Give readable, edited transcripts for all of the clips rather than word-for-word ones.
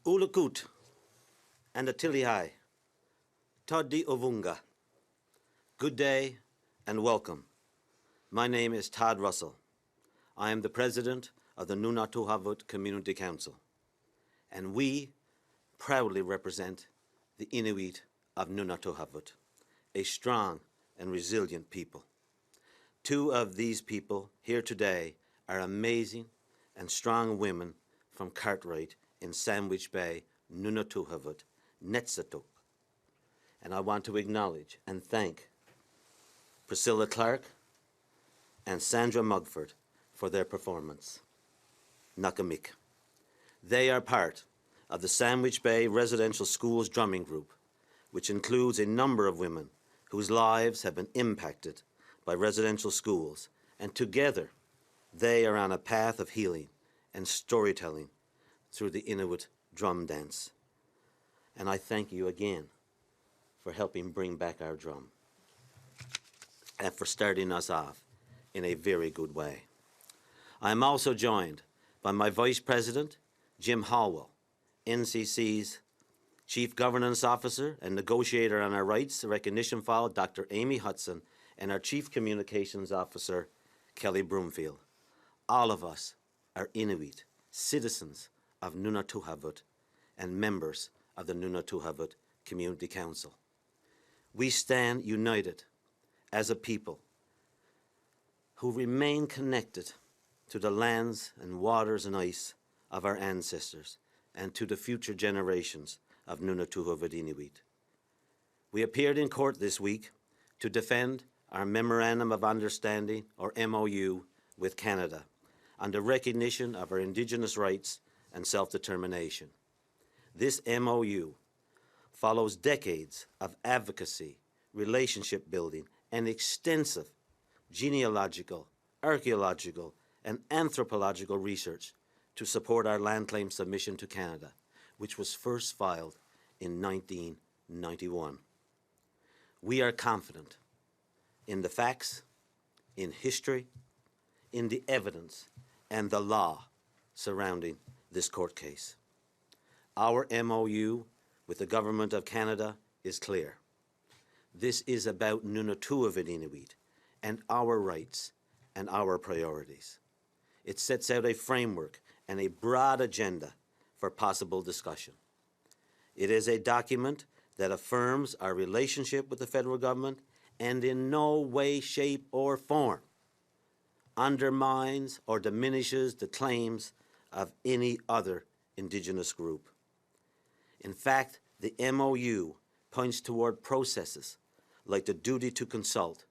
Ulakut and Atilihai, Toddi Ovunga. Good day and welcome. My name is Todd Russell. I am the president of the NunatuKavut Community Council, and we proudly represent the Inuit of NunatuKavut, a strong and resilient people. Two of these people here today are amazing and strong women from Cartwright in Sandwich Bay, NunatuKavut, Netsatuk. And I want to acknowledge and thank Priscilla Clark and Sandra Mugford for their performance. Nakamik. They are part of the Sandwich Bay Residential Schools Drumming Group, which includes a number of women whose lives have been impacted by residential schools, and together they are on a path of healing and storytelling through the Inuit drum dance. And I thank you again for helping bring back our drum and for starting us off in a very good way. I am also joined by my Vice President, Jim Hallwell, NCC's Chief Governance Officer and negotiator on our rights recognition file, Dr. Amy Hudson, and our Chief Communications Officer, Kelly Broomfield. All of us are Inuit, citizens of NunatuKavut and members of the NunatuKavut Community Council. We stand united as a people who remain connected to the lands and waters and ice of our ancestors and to the future generations of NunatuKavut Inuit. We appeared in court this week to defend our Memorandum of Understanding, or MOU, with Canada on the recognition of our Indigenous rights and self-determination. This MOU follows decades of advocacy, relationship building, and extensive genealogical, archaeological, and anthropological research to support our land claim submission to Canada, which was first filed in 1991. We are confident in the facts, in history, in the evidence, and the law surrounding this court case. Our MOU with the Government of Canada is clear. This is about NunatuKavut Inuit and our rights and our priorities. It sets out a framework and a broad agenda for possible discussion. It is a document that affirms our relationship with the federal government and in no way, shape, or form undermines or diminishes the claims of any other Indigenous group. In fact, the MOU points toward processes like the duty to consult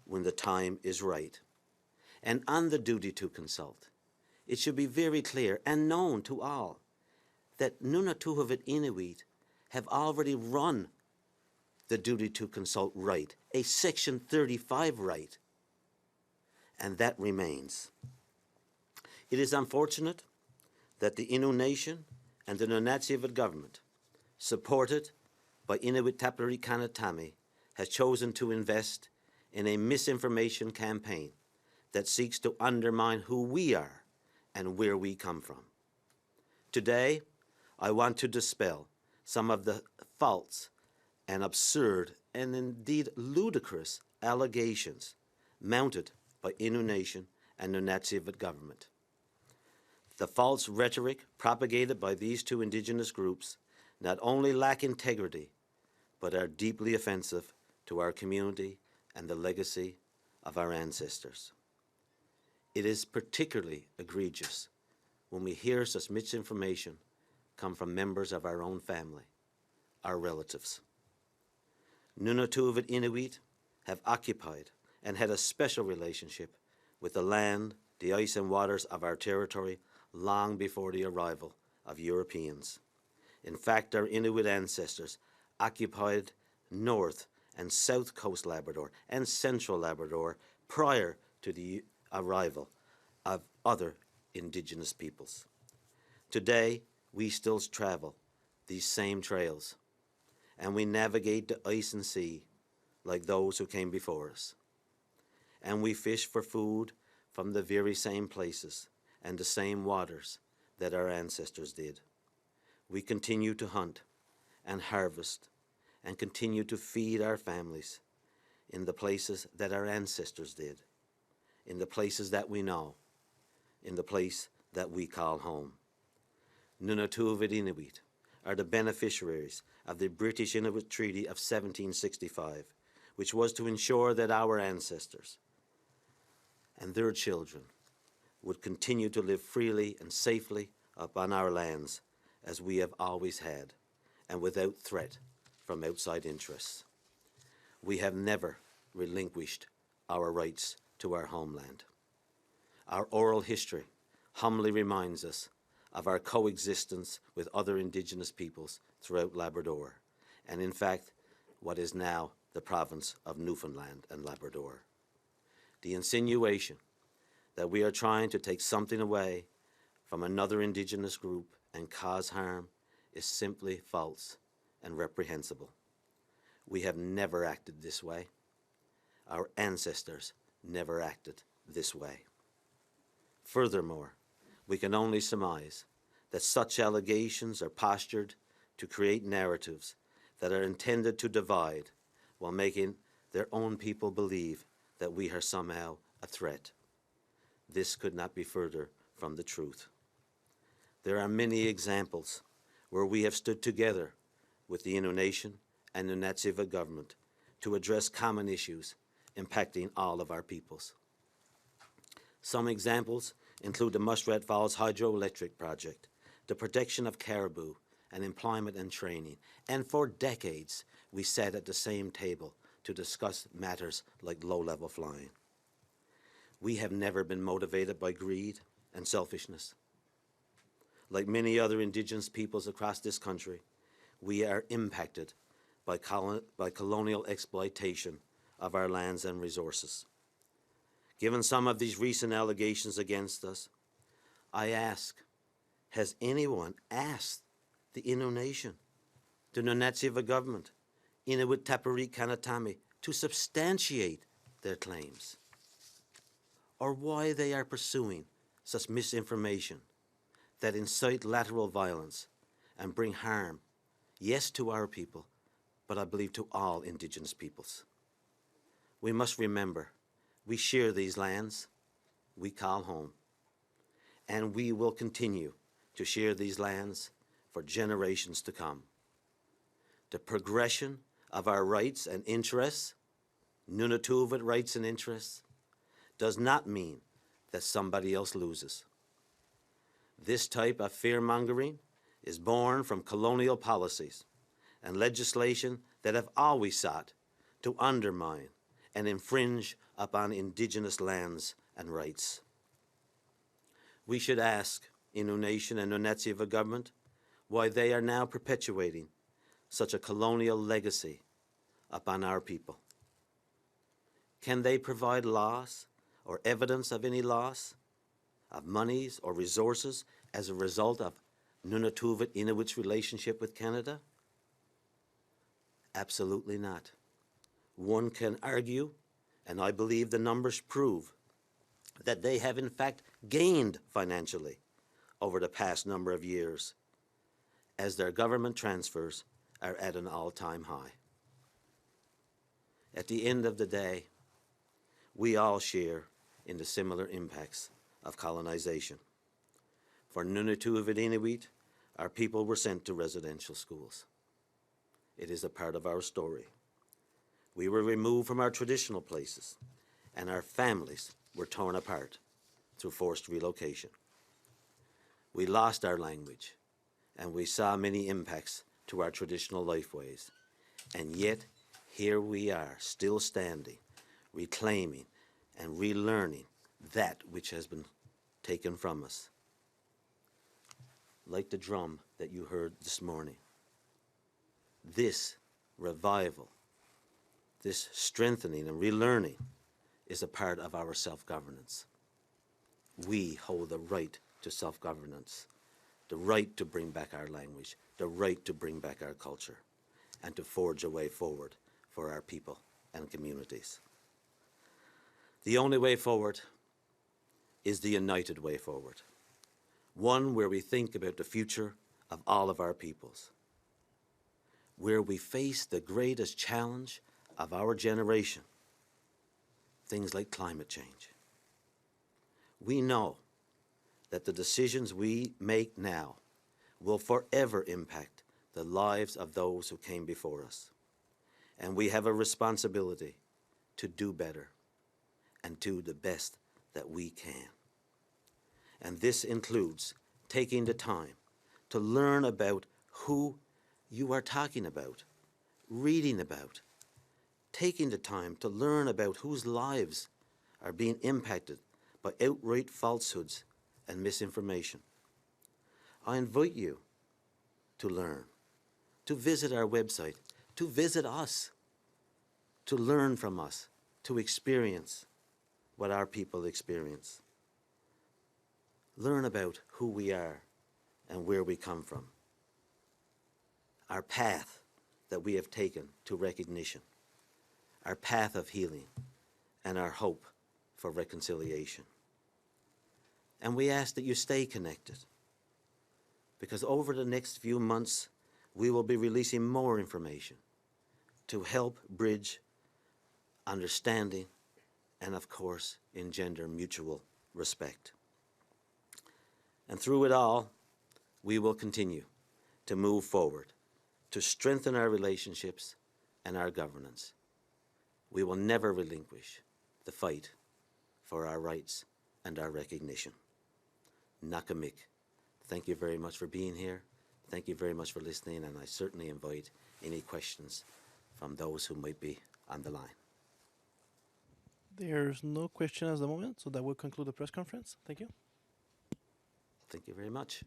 when the time is right. And on the duty to consult, it should be very clear and known to all that NunatuKavut Inuit have already run the duty to consult right, a Section 35 right, and that remains. It is unfortunate that the Innu Nation and the NunatuKavut government, supported by Inuit Tapleri Kanatami, has chosen to invest in a misinformation campaign that seeks to undermine who we are and where we come from. Today, I want to dispel some of the false and absurd and indeed ludicrous allegations mounted by Innu Nation and NunatuKavut government. The false rhetoric propagated by these two Indigenous groups not only lack integrity, but are deeply offensive to our community and the legacy of our ancestors. It is particularly egregious when we hear such misinformation come from members of our own family, our relatives. NunatuKavut Inuit have occupied and had a special relationship with the land, the ice and waters of our territory long before the arrival of Europeans. In fact, our Inuit ancestors occupied North and South Coast Labrador and Central Labrador prior to the arrival of other Indigenous peoples. Today, we still travel these same trails, and we navigate the ice and sea like those who came before us. And we fish for food from the very same places and the same waters that our ancestors did. We continue to hunt and harvest and continue to feed our families in the places that our ancestors did, in the places that we know, in the place that we call home. NunatuKavut Inuit are the beneficiaries of the British Inuit Treaty of 1765, which was to ensure that our ancestors and their children would continue to live freely and safely upon our lands as we have always had, and without threat from outside interests. We have never relinquished our rights to our homeland. Our oral history humbly reminds us of our coexistence with other Indigenous peoples throughout Labrador, and in fact, what is now the province of Newfoundland and Labrador. The insinuation that we are trying to take something away from another Indigenous group and cause harm is simply false and reprehensible. We have never acted this way. Our ancestors never acted this way. Furthermore, we can only surmise that such allegations are postured to create narratives that are intended to divide while making their own people believe that we are somehow a threat. This could not be further from the truth. There are many examples where we have stood together with the Innu Nation and NunatuKavut government to address common issues impacting all of our peoples. Some examples include the Muskrat Falls Hydroelectric Project, the protection of caribou, and employment and training. And for decades, we sat at the same table to discuss matters like low-level flying. We have never been motivated by greed and selfishness. Like many other Indigenous peoples across this country, we are impacted by colonial exploitation of our lands and resources. Given some of these recent allegations against us, I ask, has anyone asked the Innu Nation, the NunatuKavut government, Inuit Taparit Kanatami, to substantiate their claims? Or why they are pursuing such misinformation that incite lateral violence and bring harm, yes, to our people, but I believe to all Indigenous peoples. We must remember, we share these lands we call home, and we will continue to share these lands for generations to come. The progression of our rights and interests, NunatuKavut rights and interests, does not mean that somebody else loses. This type of fear-mongering is born from colonial policies and legislation that have always sought to undermine and infringe upon Indigenous lands and rights. We should ask Innu Nation and NunatuKavut government why they are now perpetuating such a colonial legacy upon our people. Can they provide loss or evidence of any loss of monies or resources as a result of NunatuKavut Inuit's relationship with Canada? Absolutely not. One can argue, and I believe the numbers prove, that they have in fact gained financially over the past number of years, as their government transfers are at an all-time high. At the end of the day, we all share in the similar impacts of colonization. For NunatuKavut Inuit, our people were sent to residential schools. It is a part of our story. We were removed from our traditional places, and our families were torn apart through forced relocation. We lost our language, and we saw many impacts to our traditional lifeways. And yet, here we are, still standing, reclaiming and relearning that which has been taken from us. Like the drum that you heard this morning, this revival, this strengthening and relearning is a part of our self-governance. We hold the right to self-governance, the right to bring back our language, the right to bring back our culture, and to forge a way forward for our people and communities. The only way forward is the united way forward, one where we think about the future of all of our peoples, where we face the greatest challenge of our generation, things like climate change. We know that the decisions we make now will forever impact the lives of those who came before us. And we have a responsibility to do better and do the best that we can. And this includes taking the time to learn about who you are talking about, reading about, taking the time to learn about whose lives are being impacted by outright falsehoods and misinformation. I invite you to learn, to visit our website, to visit us, to learn from us, to experience what our people experience. Learn about who we are and where we come from, our path that we have taken to recognition, our path of healing, and our hope for reconciliation. And we ask that you stay connected, because over the next few months, we will be releasing more information to help bridge understanding and, of course, engender mutual respect. And through it all, we will continue to move forward, to strengthen our relationships and our governance. We will never relinquish the fight for our rights and our recognition. Nakamik, thank you very much for being here. Thank you very much for listening, and I certainly invite any questions from those who might be on the line. There's no question at the moment, so that will conclude the press conference. Thank you. Thank you very much.